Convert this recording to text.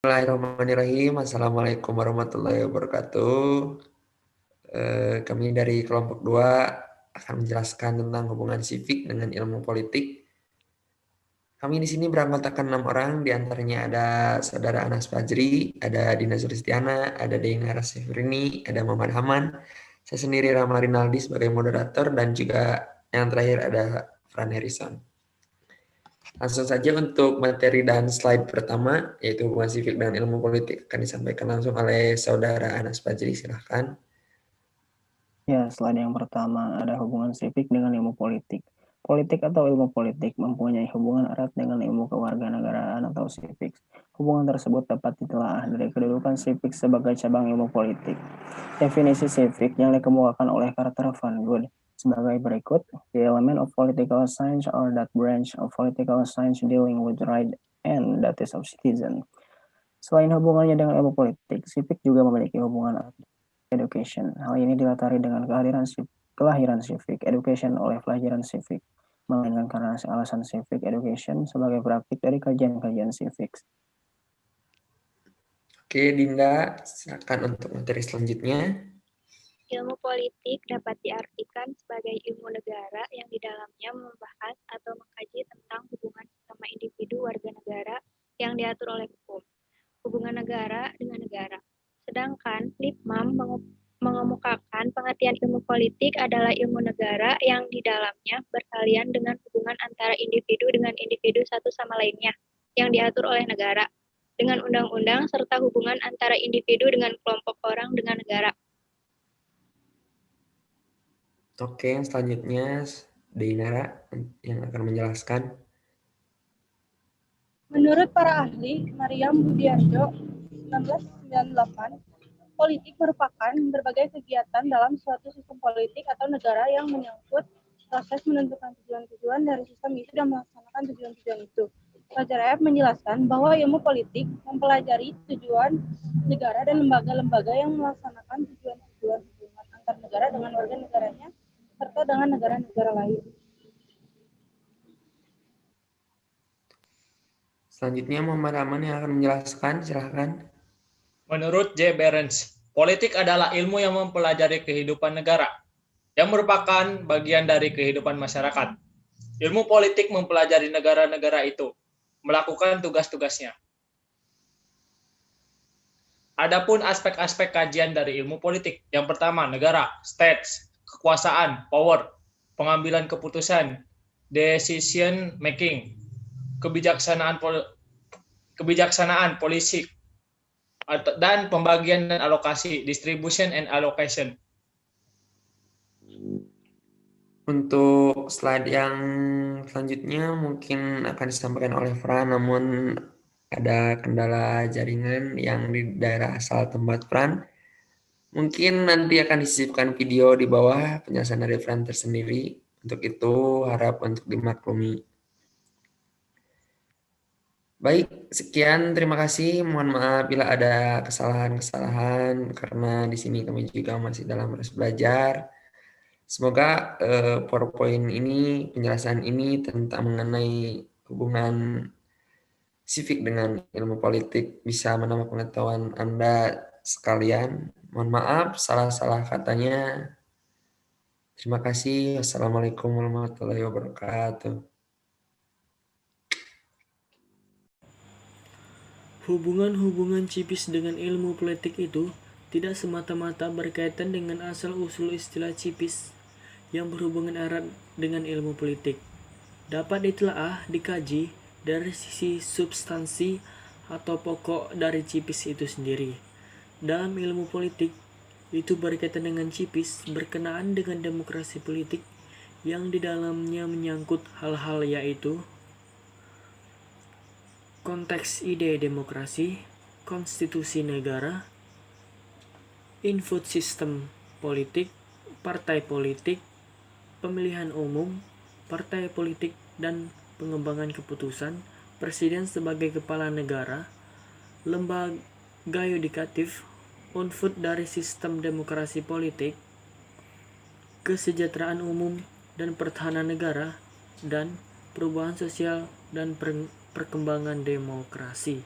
Bismillahirrahmanirrahim. Assalamualaikum warahmatullahi wabarakatuh. Kami dari kelompok 2 akan menjelaskan tentang hubungan sivik dengan ilmu politik. Kami di sini beranggotakan 6 orang, di antaranya ada Saudara Anas Fajri, ada Dina Sulistiana, ada Deina Rasifrini, ada Muhammad Haman, saya sendiri Rama Rinaldi sebagai moderator, dan juga yang terakhir ada Fran Harrison. Langsung saja untuk materi dan slide pertama, yaitu hubungan sivik dan ilmu politik, akan disampaikan langsung oleh Saudara Anas Fajri. Silahkan. Ya, slide yang pertama ada hubungan sivik dengan ilmu politik. Politik atau ilmu politik mempunyai hubungan erat dengan ilmu kewarganegaraan atau sivik. Hubungan tersebut dapat ditelaah dari kedudukan sivik sebagai cabang ilmu politik. Definisi sivik yang dikemukakan oleh Carter Van Good sebagai berikut: The element of political science or that branch of political science dealing with right and that is of citizen. Selain hubungannya dengan ilmu politik, sivik juga memiliki hubungan erat education. Hal ini dilatari dengan kelahiran civic education oleh pelajaran civic, melainkan karena alasan civic education sebagai praktik dari kajian-kajian civic. Oke, Dinda, silakan untuk materi selanjutnya. Ilmu politik dapat diartikan sebagai ilmu negara yang di dalamnya membahas atau mengkaji tentang hubungan sesama individu warga negara yang diatur oleh hukum, hubungan negara dengan negara. Sedangkan Lippmann mengemukakan pengertian ilmu politik adalah ilmu negara yang di dalamnya berkalian dengan hubungan antara individu dengan individu satu sama lainnya yang diatur oleh negara, dengan undang-undang serta hubungan antara individu dengan kelompok orang dengan negara. Oke, selanjutnya Deina yang akan menjelaskan. Menurut para ahli, Mariam Budiarjo, 1998, politik merupakan berbagai kegiatan dalam suatu sistem politik atau negara yang menyangkut proses menentukan tujuan-tujuan dari sistem itu dan melaksanakan tujuan-tujuan itu. Fajar F. menjelaskan bahwa ilmu politik mempelajari tujuan negara dan lembaga-lembaga yang melaksanakan tujuan-tujuan hubungan antar negara dengan warga negaranya serta dengan negara-negara lain. Selanjutnya Muhammad Aman yang akan menjelaskan, silahkan. Menurut J. Behrens, politik adalah ilmu yang mempelajari kehidupan negara, yang merupakan bagian dari kehidupan masyarakat. Ilmu politik mempelajari negara-negara itu, melakukan tugas-tugasnya. Adapun aspek-aspek kajian dari ilmu politik, yang pertama, negara, states, kekuasaan, power, pengambilan keputusan, decision making, kebijaksanaan politik, dan pembagian dan alokasi, distribution and allocation. Untuk slide yang selanjutnya mungkin akan disampaikan oleh Fran, namun ada kendala jaringan yang di daerah asal tempat Fran. Mungkin nanti akan disisipkan video di bawah penjelasan dari Fran tersendiri. Untuk itu harap untuk dimaklumi. Baik, sekian, terima kasih. Mohon maaf bila ada kesalahan-kesalahan karena di sini kami juga masih dalam proses belajar. Semoga PowerPoint ini, penjelasan ini tentang mengenai hubungan sivik dengan ilmu politik bisa menambah pengetahuan Anda sekalian. Mohon maaf salah-salah katanya. Terima kasih. Wassalamualaikum warahmatullahi wabarakatuh. Hubungan-hubungan cipis dengan ilmu politik itu tidak semata-mata berkaitan dengan asal-usul istilah cipis yang berhubungan erat dengan ilmu politik. Dapat ditelaah, dikaji dari sisi substansi atau pokok dari cipis itu sendiri. Dalam ilmu politik, itu berkaitan dengan cipis berkenaan dengan demokrasi politik yang di dalamnya menyangkut hal-hal yaitu konteks ide demokrasi, konstitusi negara, input sistem politik, partai politik, pemilihan umum, partai politik dan pengembangan keputusan, presiden sebagai kepala negara, lembaga yudikatif, input dari sistem demokrasi politik, kesejahteraan umum dan pertahanan negara, dan perubahan sosial dan perkembangan demokrasi.